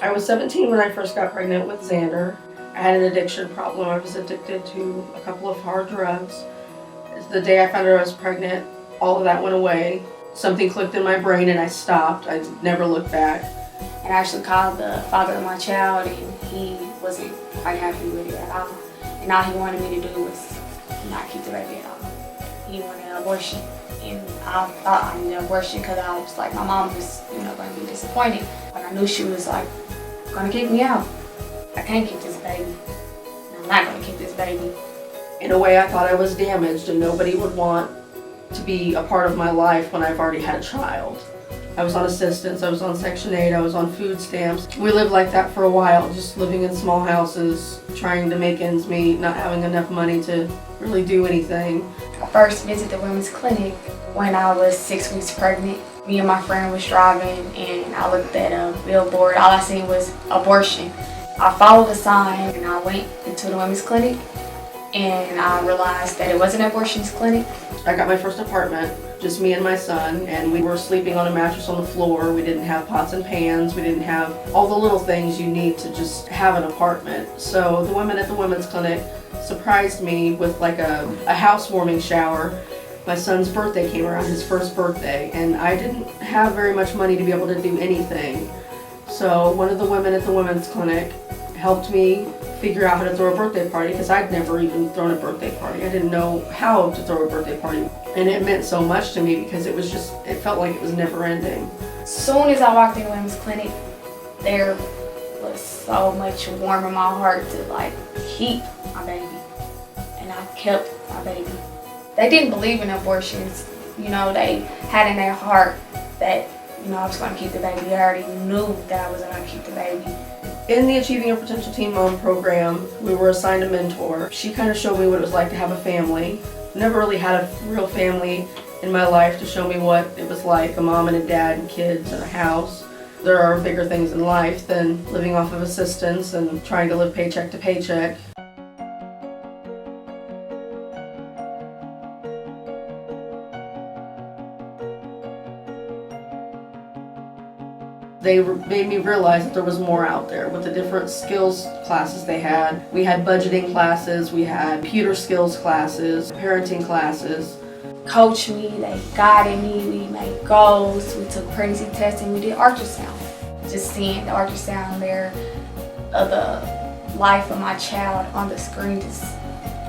I was 17 when I first got pregnant with Xander. I had an addiction problem. I was addicted to a couple of hard drugs. The day I found out I was pregnant, all of that went away. Something clicked in my brain and I stopped. I never looked back. And I actually called the father of my child, and he wasn't quite happy with it at all. And all he wanted me to do was not keep the baby at all. He wanted an abortion. And I thought I needed an abortion because I was like, my mom was, going to be disappointed. But I knew she was like, going to kick me out. I can't keep this baby. And I'm not going to keep this baby. In a way, I thought I was damaged and nobody would want to be a part of my life when I've already had a child. I was on assistance, I was on Section 8, I was on food stamps. We lived like that for a while, just living in small houses, trying to make ends meet, not having enough money to really do anything. I first visited the women's clinic when I was 6 weeks pregnant. Me and my friend was driving and I looked at a billboard. All I seen was abortion. I followed the sign and I went into the women's clinic and I realized that it wasn't an abortionist clinic. I got my first apartment, just me and my son, and we were sleeping on a mattress on the floor. We didn't have pots and pans. We didn't have all the little things you need to just have an apartment. So the women at the women's clinic surprised me with like a housewarming shower. My son's birthday came around, his first birthday, and I didn't have very much money to be able to do anything. So one of the women at the women's clinic helped me figure out how to throw a birthday party because I'd never even thrown a birthday party. I didn't know how to throw a birthday party. And it meant so much to me because it felt like it was never ending. As soon as I walked in the women's clinic, there was so much warm in my heart to like keep my baby. And I kept my baby. They didn't believe in abortions. They had in their heart that, I was going to keep the baby. They already knew that I was going to keep the baby. In the Achieving Your Potential Teen Mom program, we were assigned a mentor. She kind of showed me what it was like to have a family. Never really had a real family in my life to show me what it was like, a mom and a dad and kids and a house. There are bigger things in life than living off of assistance and trying to live paycheck to paycheck. They made me realize that there was more out there with the different skills classes they had. We had budgeting classes, we had computer skills classes, parenting classes. Coached me, they guided me, we made goals, we took pregnancy testing, we did ultrasound. Just seeing the ultrasound there of the life of my child on the screen just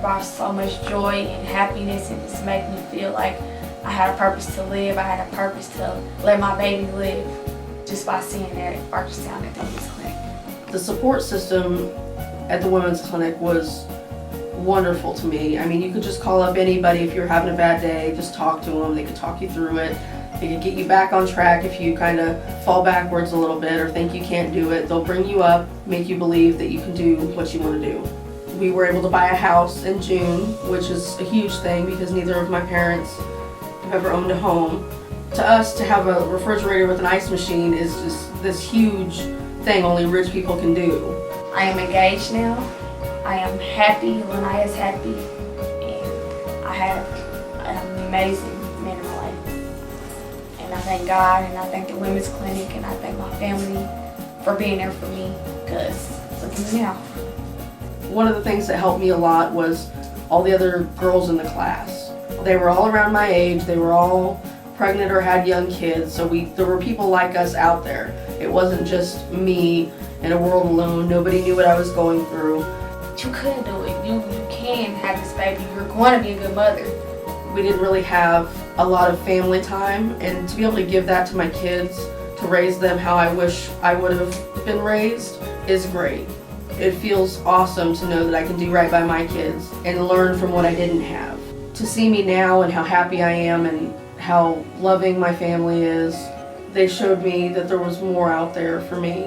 brought so much joy and happiness, and just made me feel like I had a purpose to live, I had a purpose to let my baby live. Just by seeing that ultrasound at the women's clinic. The support system at the women's clinic was wonderful to me. I mean, you could just call up anybody if you're having a bad day, just talk to them. They could talk you through it. They could get you back on track if you kind of fall backwards a little bit or think you can't do it. They'll bring you up, make you believe that you can do what you want to do. We were able to buy a house in June, which is a huge thing because neither of my parents have ever owned a home. To us, to have a refrigerator with an ice machine is just this huge thing only rich people can do. I am engaged now. I am happy. Lena is happy. And I have an amazing man in my life. And I thank God, and I thank the women's clinic, and I thank my family for being there for me, because look at me now. One of the things that helped me a lot was all the other girls in the class. They were all around my age. They were all pregnant or had young kids, so there were people like us out there. It wasn't just me in a world alone. Nobody knew what I was going through. You could do it. You can have this baby. You're going to be a good mother. We didn't really have a lot of family time, and to be able to give that to my kids, to raise them how I wish I would have been raised, is great. It feels awesome to know that I can do right by my kids and learn from what I didn't have. To see me now and how happy I am and how loving my family is, they showed me that there was more out there for me,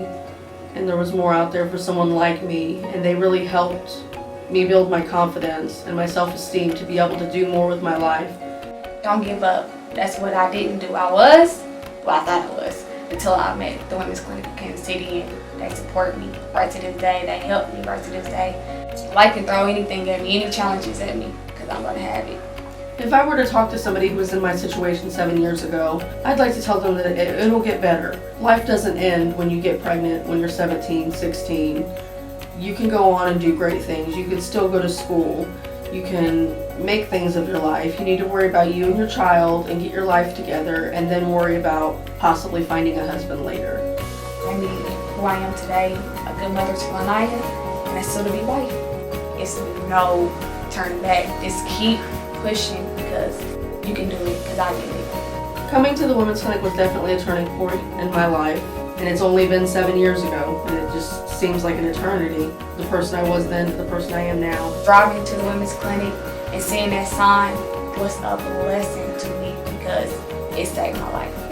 and there was more out there for someone like me, and they really helped me build my confidence and my self-esteem to be able to do more with my life. Don't give up. That's what I didn't do. I thought I was, until I met the Women's Clinic in Kansas City, and they support me right to this day. They help me right to this day. Life can throw anything at me, any challenges at me, because I'm going to have it. If I were to talk to somebody who was in my situation 7 years ago, I'd like to tell them that it'll get better. Life doesn't end when you get pregnant when you're 17, 16. You can go on and do great things. You can still go to school. You can make things of your life. You need to worry about you and your child and get your life together, and then worry about possibly finding a husband later. I mean, who I am today, a good mother to Lanaya, and a soon-to-be wife. It's no turning back. Just keep pushing because you can do it, because I did it. Coming to the Women's Clinic was definitely a turning point in my life, and it's only been 7 years ago, and it just seems like an eternity. The person I was then to the person I am now. Driving to the Women's Clinic and seeing that sign was a blessing to me because it saved my life.